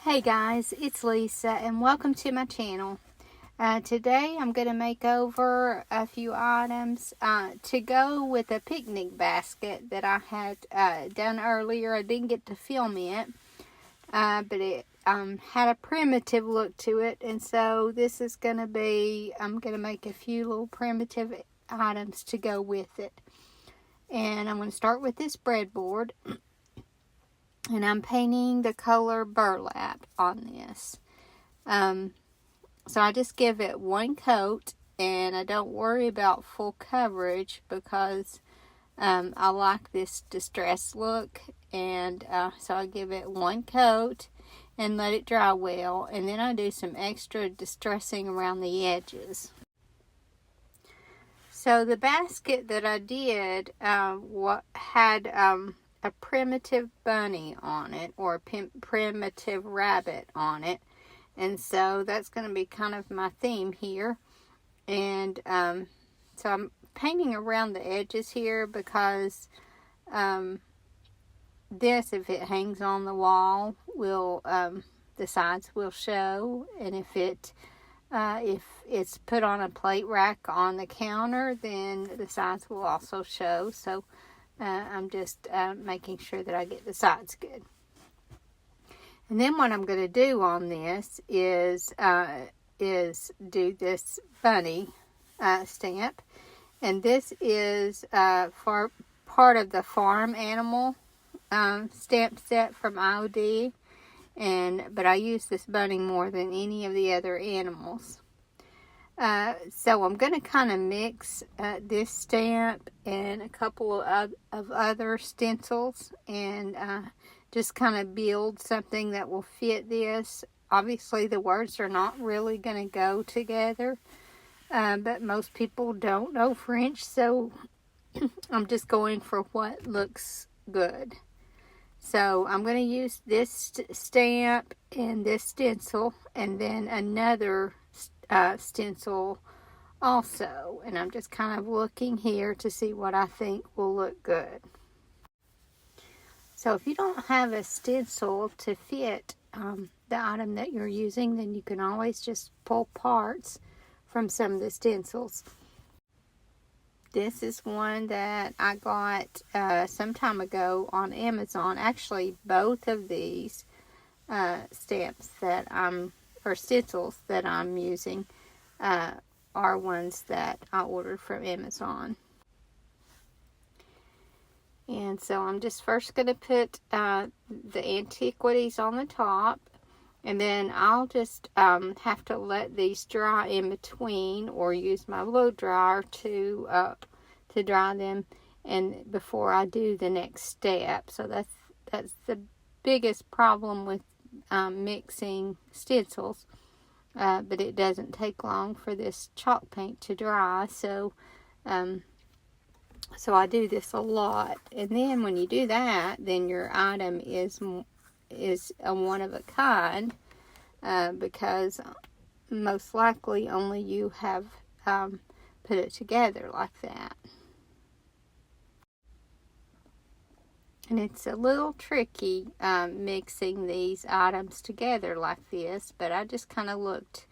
Hey guys, it's Lisa and welcome to my channel. Today I'm going to make over a few items to go with a picnic basket that I had done earlier. I didn't get to film it, but it had a primitive look to it, and so this is going to be, I'm going to make a few little primitive items to go with it. And I'm going to start with this breadboard. And I'm painting the color burlap on this. So I just give it one coat, and I don't worry about full coverage because I like this distressed look. And so I give it one coat and let it dry well. And then I do some extra distressing around the edges. So the basket that I did had a primitive bunny on it, or a primitive rabbit on it, and so that's going to be kind of my theme here. And so I'm painting around the edges here because this, if it hangs on the wall, will the sides will show, and if it's put on a plate rack on the counter, then the sides will also show. So I'm just making sure that I get the sides good. And then what I'm going to do on this is do this bunny stamp. And this is for part of the farm animal stamp set from IOD. But I use this bunny more than any of the other animals. So I'm going to kind of mix this stamp and a couple of other stencils and just kind of build something that will fit this. Obviously the words are not really going to go together, but most people don't know French, so I'm just going for what looks good. So I'm going to use this stamp and this stencil, and then another stencil also, and I'm just kind of looking here to see what I think will look good. So if you don't have a stencil to fit the item that you're using, then you can always just pull parts from some of the stencils. This is one that I got some time ago on Amazon. Actually, both of these stamps that or stencils that I'm using are ones that I ordered from Amazon. And so I'm just first going to put the antiquities on the top, and then I'll just have to let these dry in between, or use my blow dryer to dry them, and before I do the next step. So that's the biggest problem with mixing stencils, but it doesn't take long for this chalk paint to dry, so I do this a lot. And then when you do that, then your item is a one of a kind, because most likely only you have put it together like that. And it's a little tricky mixing these items together like this, but I just kind of looked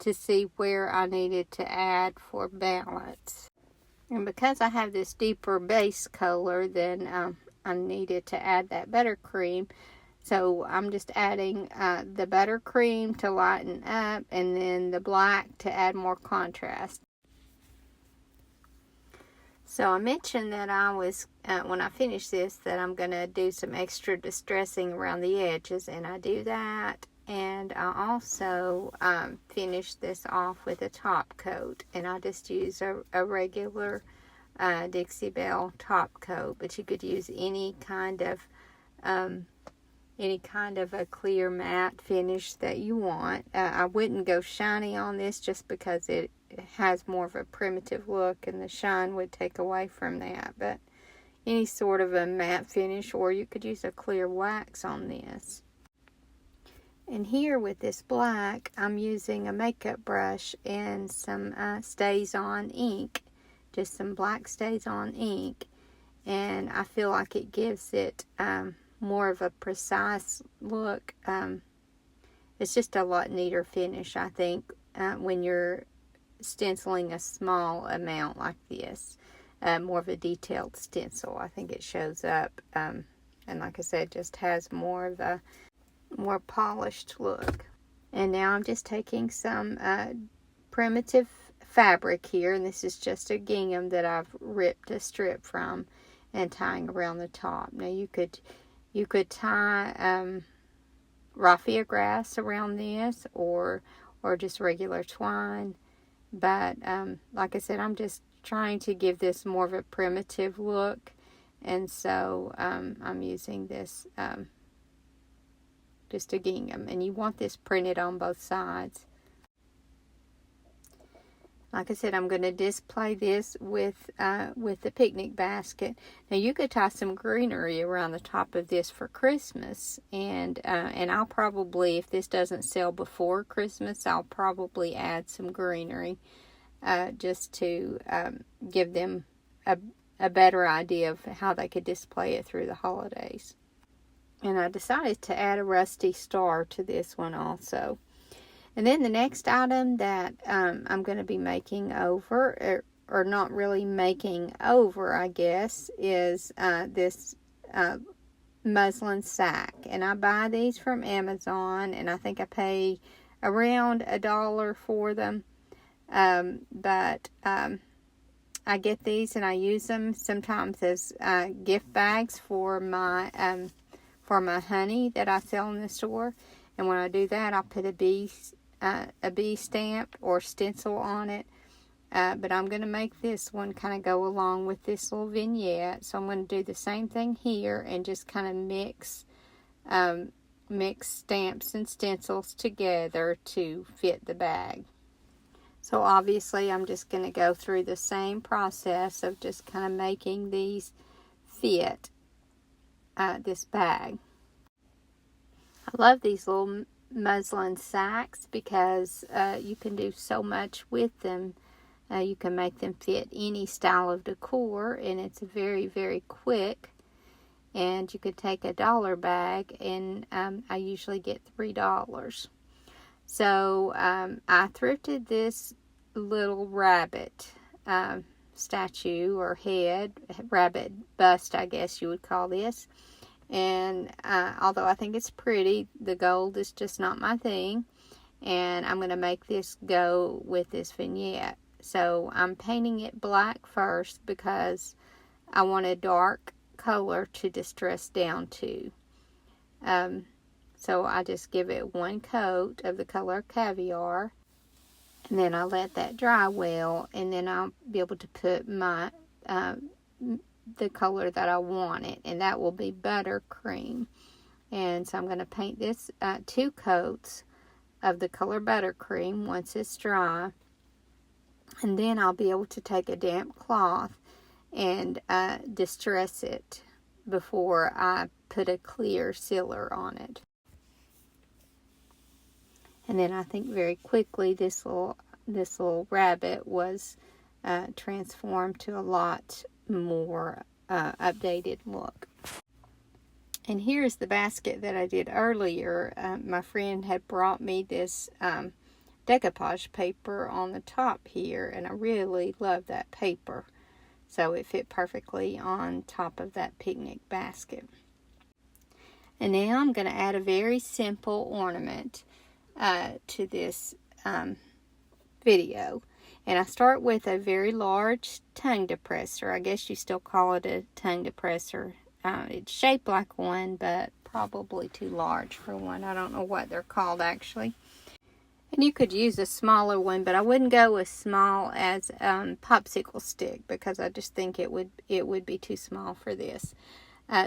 to see where I needed to add for balance. And because I have this deeper base color, then I needed to add that buttercream. So I'm just adding the buttercream to lighten up, and then the black to add more contrast. So I mentioned that I was, when I finish this, that I'm going to do some extra distressing around the edges, and I do that. And I also finish this off with a top coat, and I just use a regular Dixie Belle top coat, but you could use any kind of a clear matte finish that you want. I wouldn't go shiny on this just because it has more of a primitive look, and the shine would take away from that. But any sort of a matte finish, or you could use a clear wax on this. And here with this black, I'm using a makeup brush and some Stays On ink. Just some black Stays On ink. And I feel like it gives it more of a precise look It's just a lot neater finish, I think, when you're stenciling a small amount like this. More of a detailed stencil. I think it shows up, and like I said, just has more of a more polished look. And now I'm just taking some primitive fabric here, and this is just a gingham that I've ripped a strip from and tying around the top. Now you could tie raffia grass around this, or just regular twine, but like I said, I'm just trying to give this more of a primitive look, and so I'm using this just a gingham, and you want this printed on both sides. Like I said, I'm going to display this with the picnic basket. Now you could tie some greenery around the top of this for Christmas, and I'll probably, if this doesn't sell before Christmas, I'll probably add some greenery just to give them a better idea of how they could display it through the holidays. And I decided to add a rusty star to this one also. And then the next item that I'm going to be making over, or not really making over, I guess, is this muslin sack. And I buy these from Amazon, and I think I pay around $1 for them. But I get these and I use them sometimes as gift bags for my honey that I sell in the store. And when I do that, I'll put a bee stamp or stencil on it. But I'm going to make this one kind of go along with this little vignette. So I'm going to do the same thing here and just kind of mix stamps and stencils together to fit the bag. So obviously I'm just going to go through the same process of just kind of making these fit this bag. I love these little muslin sacks because you can do so much with them. You can make them fit any style of decor, and it's very, very quick. And you could take a $1 bag, and I usually get $3. So I thrifted this little rabbit statue or head, rabbit bust, I guess you would call this. And although I think it's pretty, the gold is just not my thing. And I'm going to make this go with this vignette. So I'm painting it black first because I want a dark color to distress down to. So I just give it one coat of the color Caviar. And then I'll let that dry well. And then I'll be able to put my the color that I want it. And that will be Buttercream. And so I'm going to paint this 2 coats of the color Buttercream once it's dry. And then I'll be able to take a damp cloth and distress it before I put a clear sealer on it. And then I think very quickly this little rabbit was transformed to a lot more updated look. And here's the basket that I did earlier. My friend had brought me this decoupage paper on the top here, and I really love that paper. So it fit perfectly on top of that picnic basket. And now I'm going to add a very simple ornament to this video. And I start with a very large tongue depressor. I guess you still call it a tongue depressor. It's shaped like one, but probably too large for one. I don't know what they're called actually. And you could use a smaller one, but I wouldn't go as small as popsicle stick because I just think it would be too small for this.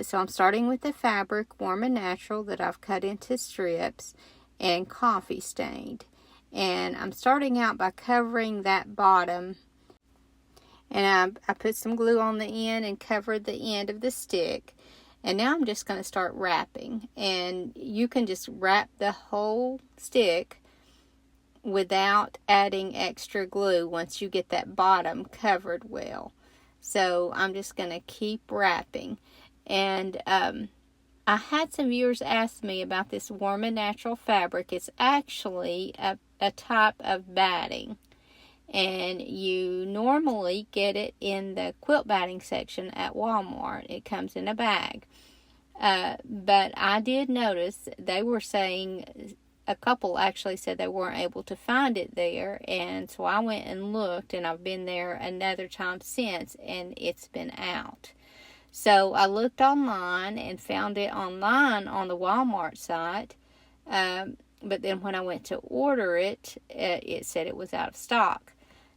So I'm starting with the fabric, Warm and Natural, that I've cut into strips and coffee stained. And I'm starting out by covering that bottom. And I put some glue on the end and covered the end of the stick. And now I'm just going to start wrapping. And you can just wrap the whole stick without adding extra glue once you get that bottom covered well. So I'm just going to keep wrapping. And I had some viewers ask me about this Warm and Natural fabric. It's actually a type of batting, and you normally get it in the quilt batting section at Walmart. It comes in a bag. But I did notice they were saying, a couple actually said they weren't able to find it there, and so I went and looked, and I've been there another time since, and it's been out. So I looked online and found it online on the Walmart site, but then when I went to order it, it said it was out of stock.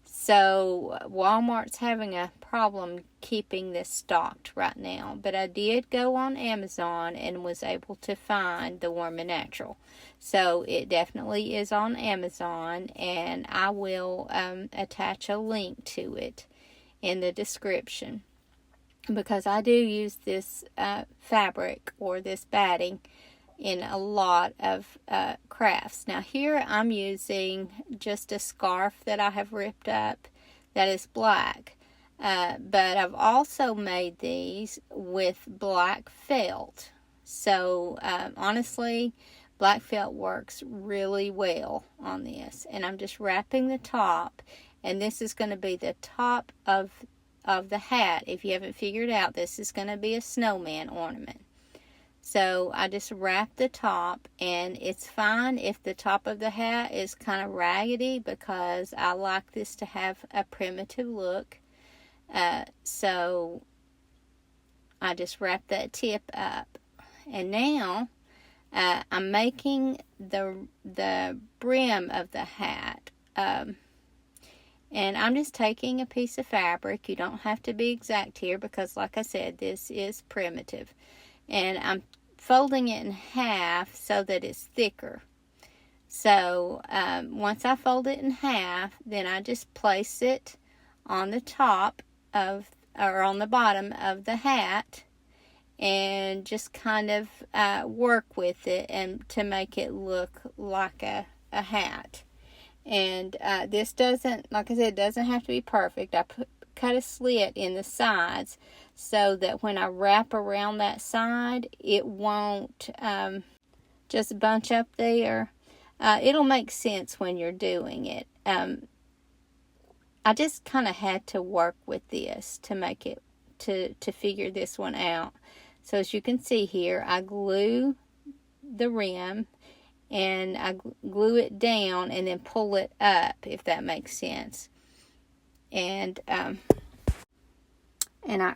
So Walmart's having a problem keeping this stocked right now. But I did go on Amazon and was able to find the Warm and Natural. So it definitely is on Amazon, and I will attach a link to it in the description, because I do use this fabric or this batting in a lot of crafts. Now here I'm using just a scarf that I have ripped up that is black, but I've also made these with black felt. So honestly, black felt works really well on this, and I'm just wrapping the top, and this is going to be the top of the hat. If you haven't figured out, this is going to be a snowman ornament. So I just wrap the top, and it's fine if the top of the hat is kind of raggedy, because I like this to have a primitive look. So I just wrap that tip up, and now I'm making the brim of the hat. And I'm just taking a piece of fabric. You don't have to be exact here, because like I said, this is primitive. And I'm folding it in half so that it's thicker. So once I fold it in half, then I just place it on the top of, or on the bottom of the hat, and just kind of work with it and to make it look like a hat. And this doesn't, like I said, doesn't have to be perfect. I cut a slit in the sides so that when I wrap around that side, it won't just bunch up there. It'll make sense when you're doing it. I just kind of had to work with this to make it, to figure this one out. So as you can see here, I glue the rim, and I glue it down and then pull it up, if that makes sense. And I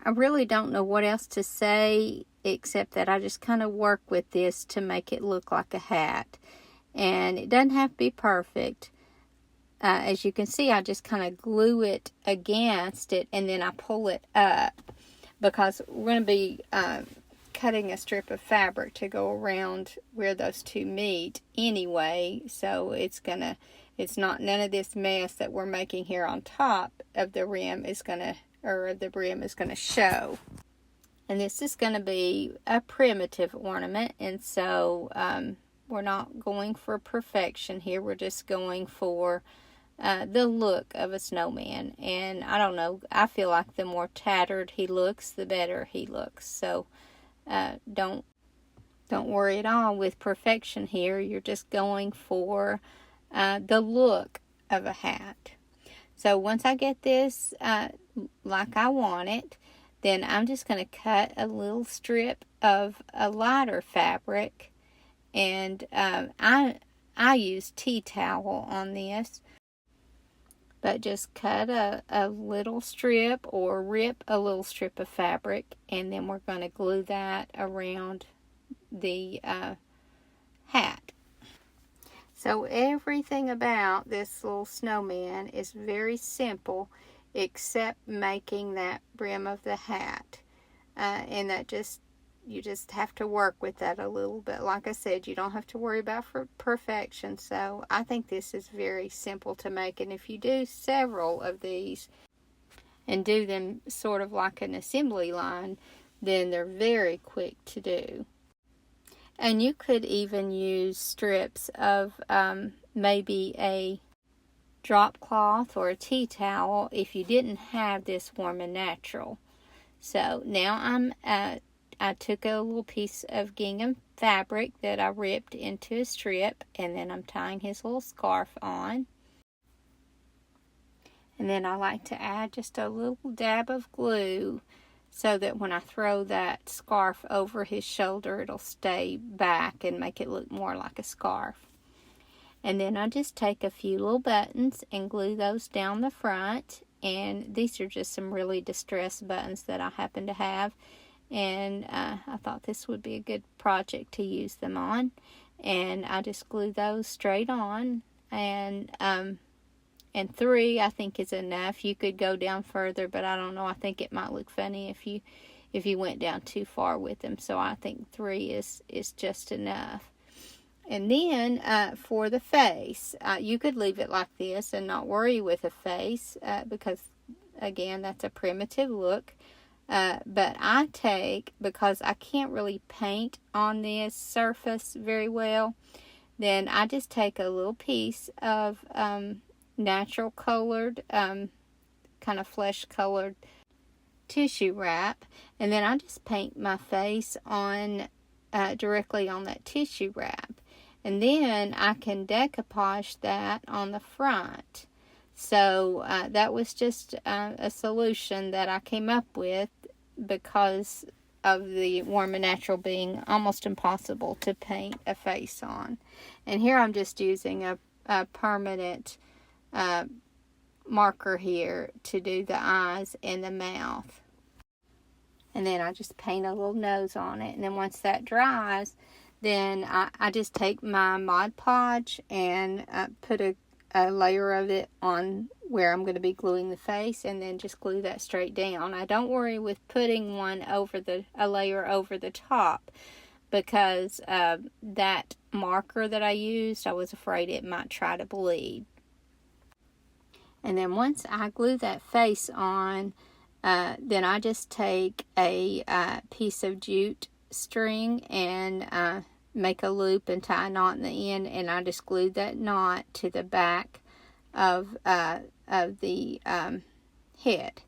really don't know what else to say, except that I just kind of work with this to make it look like a hat. And it doesn't have to be perfect. As you can see, I just kind of glue it against it, and then I pull it up, because we're going to be cutting a strip of fabric to go around where those two meet anyway. So none of this mess that we're making here on top of the rim is going to, or the brim is going to show. And this is going to be a primitive ornament, and so we're not going for perfection here. We're just going for the look of a snowman. And I don't know, I feel like the more tattered he looks, the better he looks. So don't worry at all with perfection here. You're just going for the look of a hat. So once I get this like I want it, then I'm just going to cut a little strip of a lighter fabric, and I use tea towel on this, but just cut a little strip or rip a little strip of fabric, and then we're going to glue that around the hat. So everything about this little snowman is very simple, except making that brim of the hat. And that you just have to work with that a little bit. Like I said, you don't have to worry about perfection. So I think this is very simple to make. And if you do several of these and do them sort of like an assembly line, then they're very quick to do. And you could even use strips of maybe a drop cloth or a tea towel if you didn't have this Warm and Natural. So now I'm I took a little piece of gingham fabric that I ripped into a strip, and then I'm tying his little scarf on. And then I like to add just a little dab of glue so that when I throw that scarf over his shoulder, it'll stay back and make it look more like a scarf. And then I just take a few little buttons and glue those down the front. And these are just some really distressed buttons that I happen to have. And I thought this would be a good project to use them on. And I just glue those straight on. And 3 I think is enough. You could go down further, but I don't know. I think it might look funny if you went down too far with them. So I think 3 is just enough. And then for the face, you could leave it like this and not worry with a face because, again, that's a primitive look. But I take, because I can't really paint on this surface very well, then I just take a little piece of natural colored, kind of flesh colored tissue wrap, and then I just paint my face on directly on that tissue wrap. And then I can decoupage that on the front. So that was just a solution that I came up with because of the warm and natural being almost impossible to paint a face on. And here I'm just using a permanent marker here to do the eyes and the mouth. And then I just paint a little nose on it. And then once that dries, then I just take my Mod Podge and put a layer of it on where I'm going to be gluing the face, and then just glue that straight down. I don't worry with putting a layer over the top, because that marker that I used, I was afraid it might try to bleed. And then once I glue that face on, then I just take a piece of jute string and make a loop and tie a knot in the end, and I just glued that knot to the back of the head,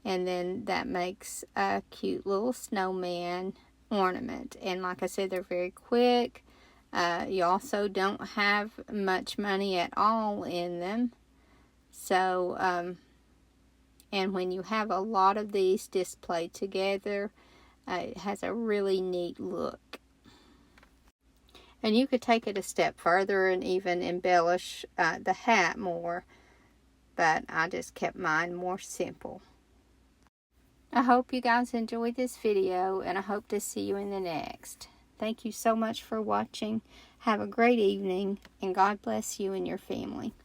and then that makes a cute little snowman ornament. And like I said, they're very quick. You also don't have much money at all in them, so and when you have a lot of these displayed together, it has a really neat look. And you could take it a step further and even embellish the hat more, but I just kept mine more simple. I hope you guys enjoyed this video, and I hope to see you in the next. Thank you so much for watching. Have a great evening, and God bless you and your family.